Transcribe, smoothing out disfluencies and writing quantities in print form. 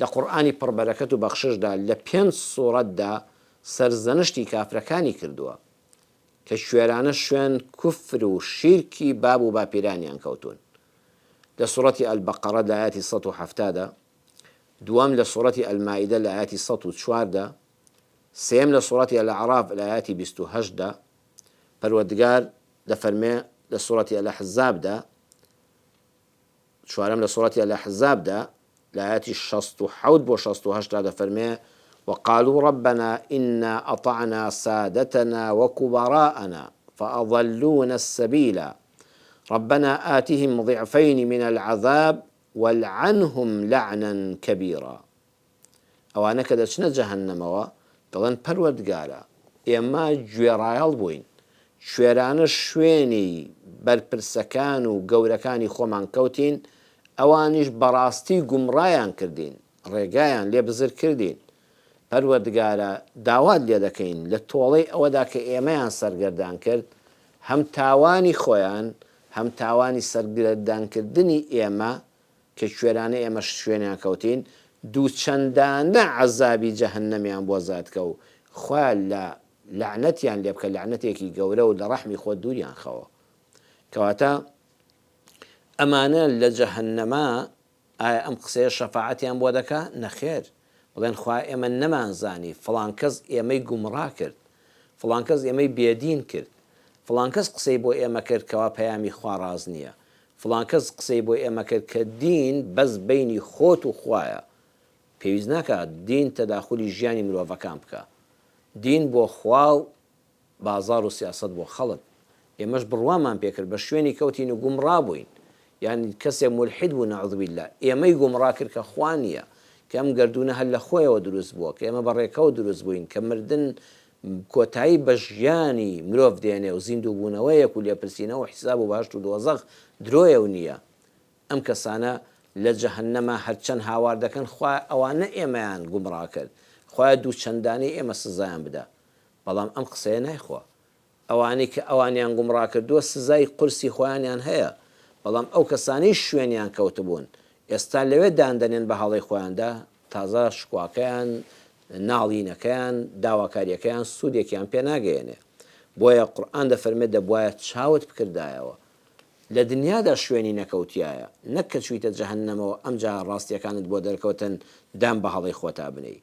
لقرآنی پڕبەرەکەت و بەخششدا لە 5 سوورەتدا سەرزەنشتی کافرەکانی کردووە کە شوێرانە شوێن کوفر و شیرکی باب و باپیرانیان کەوتون. لە سوورەتی ئەلبەقەرە لە ئاەتی 170دا، دووەم لە سوورەتی ئەلمائیدە لە ئاەتی 104دا، سێم لە سوورەتی ئەلعەراف لە ئاەتی 28دا، پەروەردگار دەفەرمێ لە سوورەتی ئەلەحزابدا، چوارەم لە سوورەتی ئەلەحزابدا لە ئاەتی 67 بۆ 68دا دەفەرمێ وقالوا ربنا إنا أطعنا سادتنا وكبراءنا فأضلونا السبيل ربنا آتهم ضعفين من العذاب والعنهم لعنا كبيرا. ئەوانە کە دەچنە جەهەنەمەوە دەڵێن پەروەردگارە ئێمە گوێڕایەڵ بووین، شوێرانە شوێنی بەرپرسەکان و گەورەکانی خۆمان کەوتین، ئەوانیش بەڕاستی گومڕایان کردین، ڕێگایان لێ بزر کردین. پەروەردگارە داوات لێ دەکەین لە تۆڵەی ئەوەدا کە ئێمەیان سەرگەردان کرد، هەم تاوانی خۆیان هەم تاوانی سەرگەردانکردنی ئێمە کە شوێرانە ئێمە شوێنیان کەوتین، دووچەندانە عەزابی جەهەنەمیان بۆ زادکە و خوا لە لعنەتیان لێ بکە، لعنەتێکی گەورە و لە ڕەحمی خۆ دووریان خەوە. کەواتە ئەمانە لە جەهەنەما ئایا ئەم قسەیە شەفاعەتیان بۆ دەکا؟ نەخێر. بڵێن خوا ئێمە نەمانزانی فڵان کەس ئێمەی گومڕا کرد، فڵان کەس ئێمەی بێدین کرد، فڵان کەس قسەی بۆ ئێمە کرد کەوا پەیامی خوا ڕاز نییە، فڵان کەس قسەی بۆ ئێمە کرد کە دین بەس بەینی خۆت و خوایە. پێویست ناکات دین تەداخولی ژیانی مرۆڤەکان بکە، دین بۆ خوا و بازار و سیاست بۆ خەڵک. ئێمەش بڕوامان پێکرد بە شوێنی کەوتین و گومڕا بووین، یعنی کەسێ مولحید بوو نەعوذ بالله، ئێمەی گومڕا کرد کە خوا نییە، کە ئەم گەردونە هەر لە خۆیەوە دروست بووە، کە ئێمە بەڕێکەوە دروست بووین، کە مردن کۆتایی بە ژیانی مرۆڤ دێنێ و زیندوو بوونەوەیەک و لێپرسینەوە و حیساب و باشت و دۆزەخ درۆیە و نییە. ئەم کەسانە لە جەهەنەما هەرچەند هاوار دەکەن خوا ئەوانە ئێمەیان گومڕا کرد، خوا دووچەندانەی ئێمە سزایان بدە. بەڵام ئەم قسەیە نایخوا، ئەوانەی کە ئەوانیان گومڕا کردووە سزای قورسی خۆیانیان هەیە، بەڵام ئەو کەسانەی شوێنیان کەوتبوون ئێستا لەوێ داندەنێن بە هەڵەی خۆیاندا، تازە شکواکەیان، ناڵینەکەیان، داواکاریەکەیان سوودێکیان پێ ناگەیەنێ. بۆیە قورئان دەفەرمێت دەبوایە چاوت بکردایەوە، لە دنیادا شوێنی نەکەوتیایە، نەک کە چوویتە جەهەنەمەوە ئەمجا ڕاستیەکانت بۆ دەرکەوتن دام بە هەڵەی خۆتا بنەی.